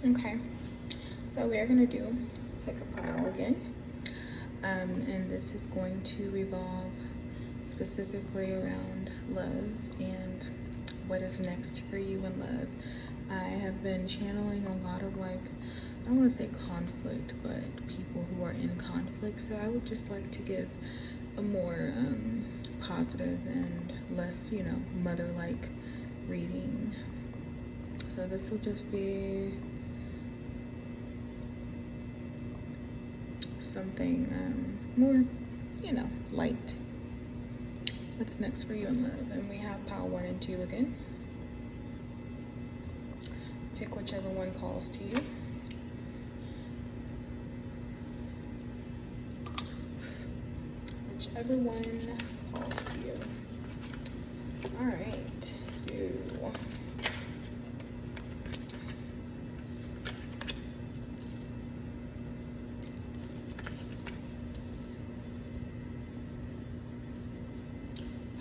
Okay, so we are gonna do pick a pile again, and this is going to revolve specifically around love and what is next for you in love. I have been channeling a lot of like, I don't want to say conflict, but people who are in conflict. So I would just like to give a more positive and less, mother-like reading. So this will just be something more, light. What's next for you in love? And we have pile 1 and 2 again. Pick whichever one calls to you. Whichever one calls to you. All right, so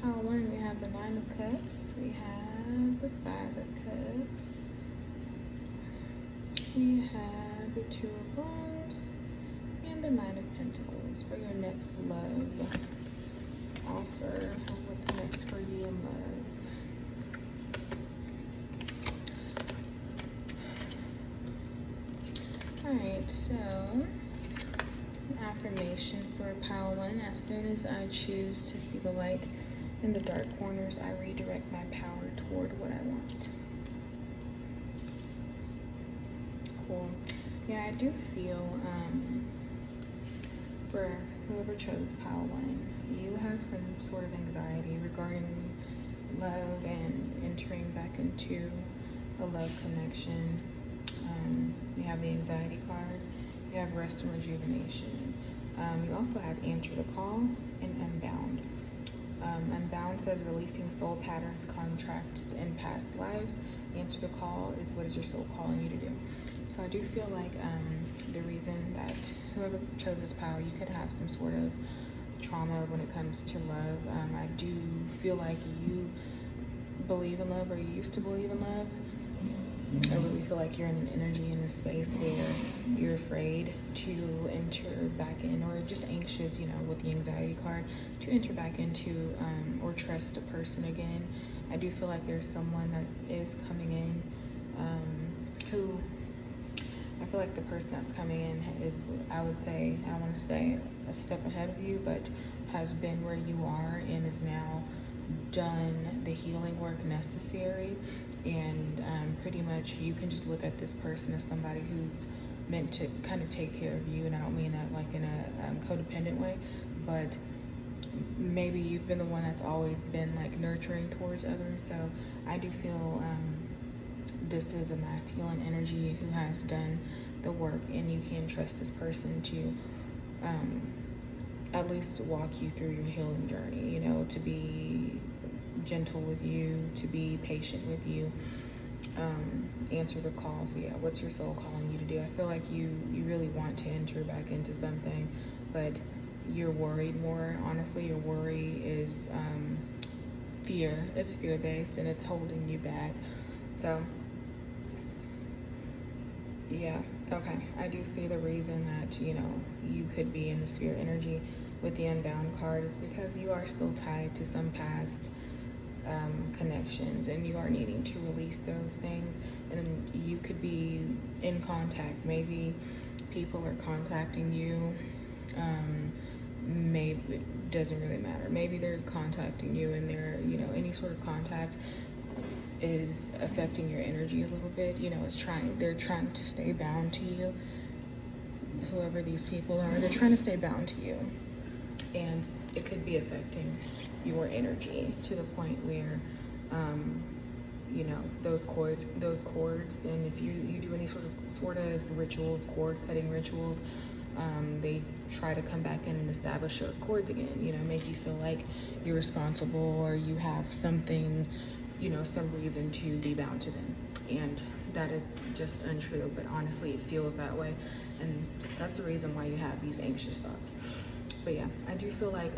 pile 1, we have the 9 of Cups. We have the 5 of Cups. We have the 2 of Wands and the 9 of Pentacles for your next love offer. What's next for you in love? Alright, so an affirmation for pile 1. As soon as I choose to see the light in the dark corners, I redirect my power toward what I want. Cool. Yeah, I do feel for whoever chose pile 1, you have some sort of anxiety regarding love and entering back into a love connection. You have the anxiety card. You have rest and rejuvenation. You also have answer the call and unbound. Unbound says releasing soul patterns, contracts, and past lives. Answer the call is what is your soul calling you to do. So I do feel like the reason that whoever chose this pile, you could have some sort of trauma when it comes to love. I do feel like you believe in love, or you used to believe in love. I really feel like you're in an energy, in a space where you're afraid to enter back in, or just anxious, with the anxiety card, to enter back into or trust a person again. I do feel like there's someone that is coming in who, I feel like the person that's coming in is, I would say, I don't want to say a step ahead of you, but has been where you are and is now done the healing work necessary. And pretty much you can just look at this person as somebody who's meant to kind of take care of you. And I don't mean that like in a codependent way, but maybe you've been the one that's always been like nurturing towards others. So I do feel this is a masculine energy who has done the work, and you can trust this person to at least walk you through your healing journey, to be gentle with you, to be patient with you, answer the calls. Yeah, what's your soul calling you to do? I feel like you really want to enter back into something, but you're worried more. Honestly, your worry is fear. It's fear-based, and it's holding you back. So yeah, okay. I do see the reason that, you could be in the sphere energy with the unbound card is because you are still tied to some past connections, and you are needing to release those things. And you could be in contact. Maybe people are contacting you. Maybe it doesn't really matter. Maybe they're contacting you, and they're, any sort of contact is affecting your energy a little bit. They're trying to stay bound to you. Whoever these people are, they're trying to stay bound to you, and it could be affecting your energy to the point where those cords, and if you do any sort of rituals, cord cutting rituals, they try to come back in and establish those cords again, make you feel like you're responsible, or you have something, some reason to be bound to them. And that is just untrue, but honestly it feels that way, and that's the reason why you have these anxious thoughts. But yeah, I do feel like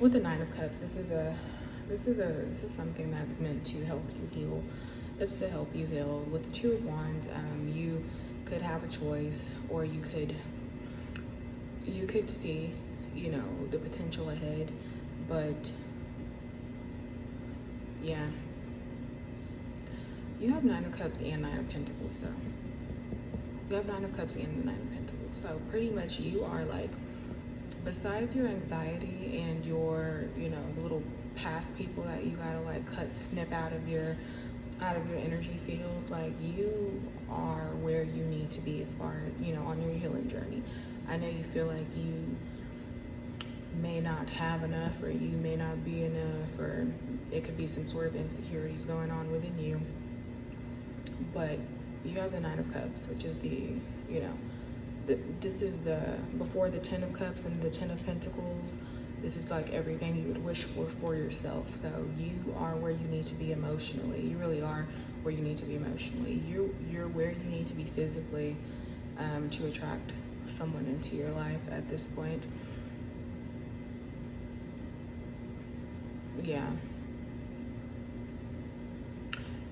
with the 9 of Cups, this is something that's meant to help you heal It's to help you heal. With the Two of Wands, you could have a choice, or you could see, you know, the potential ahead, but yeah, you have Nine of Cups and Nine of Pentacles, though. You have Nine of Cups and the Nine of Pentacles. So pretty much you are like, besides your anxiety and your, you know, the little past people that you gotta like snip out of your energy field, like you are where you need to be as far as, you know, on your healing journey. I know you feel like you may not have enough, or you may not be enough, or it could be some sort of insecurities going on within you, but you have the Nine of Cups, which is the, you know, this is the, before the Ten of Cups and the Ten of Pentacles, this is like everything you would wish for yourself. So you are where you need to be emotionally. You really are where you need to be emotionally. You're where you need to be physically, to attract someone into your life at this point. Yeah.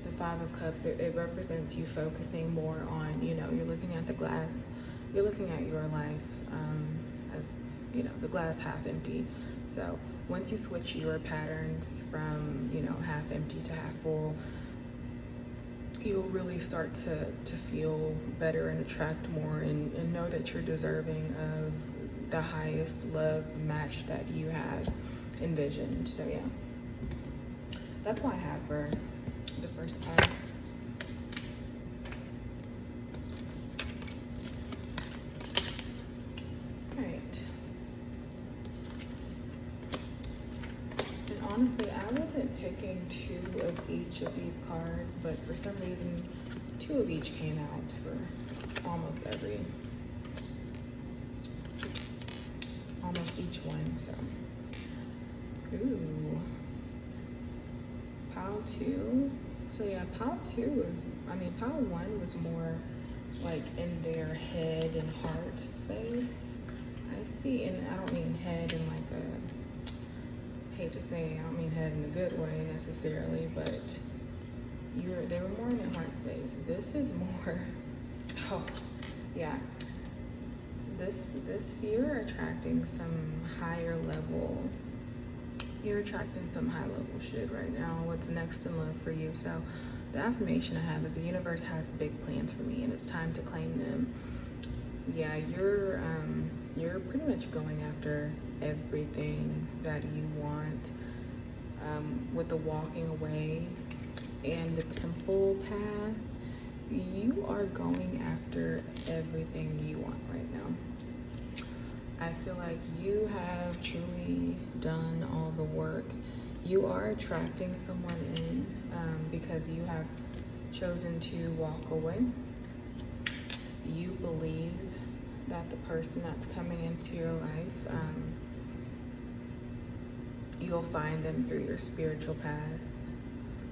The Five of Cups, it represents you focusing more on, you know, you're looking at the glass, you're looking at your life as, you know, the glass half empty. So once you switch your patterns from, you know, half empty to half full, you'll really start to feel better and attract more, and know that you're deserving of the highest love match that you had envisioned. So yeah, that's all I have for the first part. All right. And honestly, I wasn't picking two of each of these cards, but for some reason, two of each came out for almost each one. So, ooh, pile two. So yeah, pile two was, pile one was more like in their head and heart space. I see, and I don't mean head in like a, hate to say, I don't mean head in a good way necessarily, but they were more in their heart space. This is more, oh yeah, this you're attracting some higher level. You're attracting some high level shit right now. What's next in love for you? So the affirmation I have is the universe has big plans for me, and it's time to claim them. Yeah, you're pretty much going after everything that you want, with the walking away and the temple path. You are going after everything you want right now. I feel like you have truly done all the work. You are attracting someone in, because you have chosen to walk away. You believe that the person that's coming into your life, you'll find them through your spiritual path.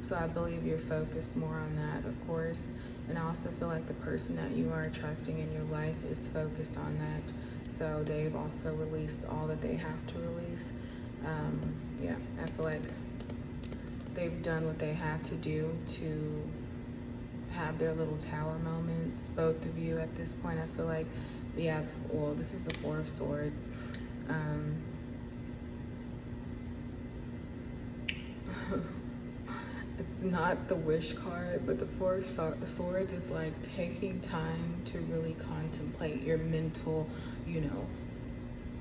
So I believe you're focused more on that, of course. And I also feel like the person that you are attracting in your life is focused on that. So they've also released all that they have to release. Yeah, I feel like they've done what they have to do to have their little tower moments, both of you at this point. I feel like, yeah, well, this is the Four of Swords. It's not the wish card, but the Four of Swords is like taking time to really contemplate your mental, you know,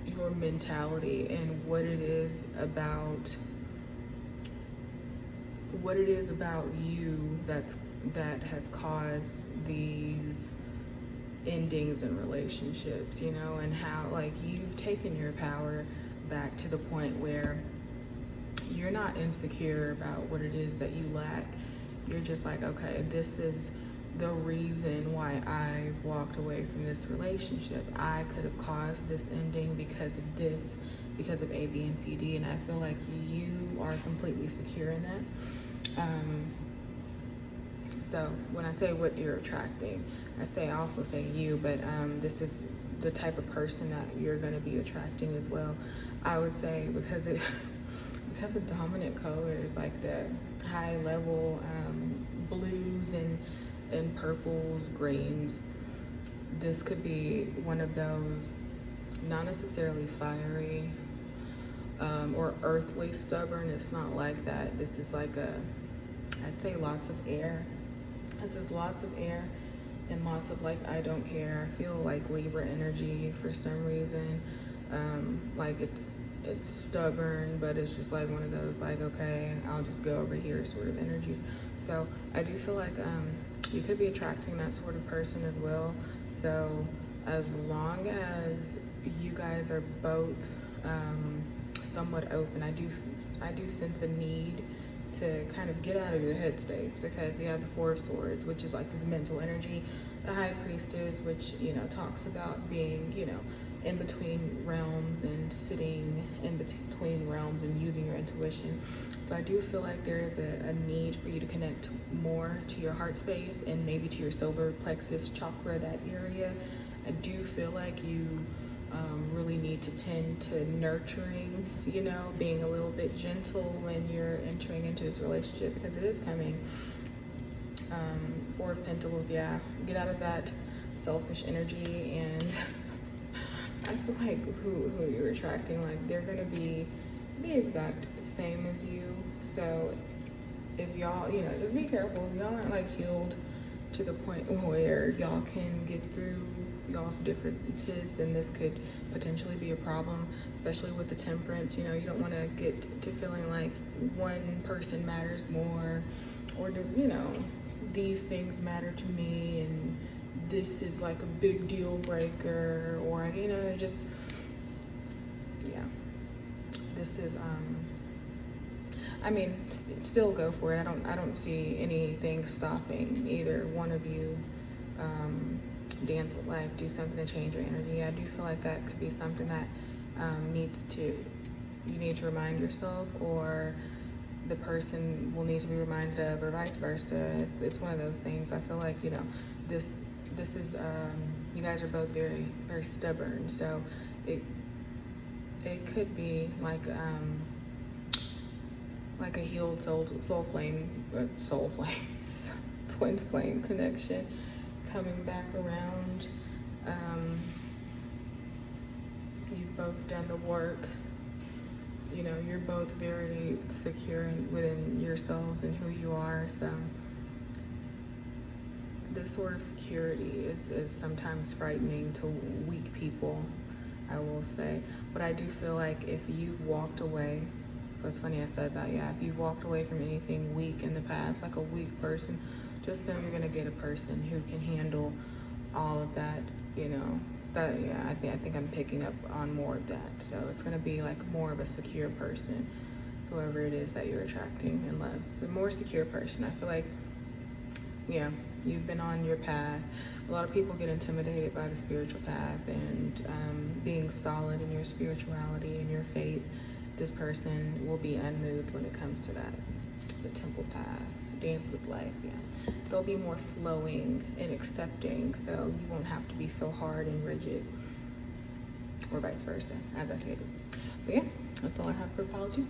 your mentality and what it is about you that has caused these endings in relationships, you know, and how like you've taken your power back to the point where you're not insecure about what it is that you lack. You're just like, okay, this is the reason why I've walked away from this relationship. I could have caused this ending because of this, because of A, B, and C, D, and I feel like you are completely secure in that. So when I say what you're attracting, I also say you, but this is the type of person that you're going to be attracting as well. I would say because the dominant color is like the high level blues and purples, greens. This could be one of those, not necessarily fiery or earthly stubborn. It's not like that. This is like I'd say lots of air. This is lots of air and lots of like, I don't care. I feel like Libra energy for some reason. Like it's stubborn, but it's just like one of those like, okay, I'll just go over here sort of energies. So I do feel like you could be attracting that sort of person as well. So as long as you guys are both somewhat open, I do sense a need to kind of get out of your headspace, because you have the Four of Swords, which is like this mental energy, the High Priestess, which, you know, talks about being, you know, in between realms and sitting in between realms and using your intuition. So I do feel like there is a need for you to connect more to your heart space and maybe to your solar plexus chakra, that area. I do feel like you really need to tend to nurturing, you know, being a little bit gentle when you're entering into this relationship, because it is coming. Four of Pentacles, yeah. Get out of that selfish energy, and I feel like who you're attracting, like they're gonna be the exact same as you. So if y'all, you know, just be careful. If y'all aren't like healed to the point where y'all can get through y'all's differences, then this could potentially be a problem, especially with the Temperance. You know, you don't want to get to feeling like one person matters more, or you know, these things matter to me and this is like a big deal breaker, or, you know, just, yeah, this is I mean, still go for it. I don't see anything stopping either one of you. Dance with life, do something to change your energy. I do feel like that could be something that you need to remind yourself, or the person will need to be reminded of, or vice versa. It's one of those things. I feel like, you know, this is you guys are both very, very stubborn, so it could be like a healed soul flame, twin flame connection coming back around. You've both done the work. You know, you're both very secure within yourselves and who you are. So this sort of security is sometimes frightening to weak people, I will say. But I do feel like if you've walked away, so it's funny I said that, yeah, if you've walked away from anything weak in the past, like a weak person, just know you're gonna get a person who can handle all of that, you know. That, yeah, I think I'm picking up on more of that. So it's gonna be like more of a secure person, whoever it is that you're attracting in love. It's a more secure person. I feel like, yeah, you've been on your path. A lot of people get intimidated by the spiritual path and being solid in your spirituality and your faith. This person will be unmoved when it comes to that. The temple path, dance with life, yeah. They'll be more flowing and accepting, so you won't have to be so hard and rigid, or vice versa, as I stated. But yeah, that's all I have for apology.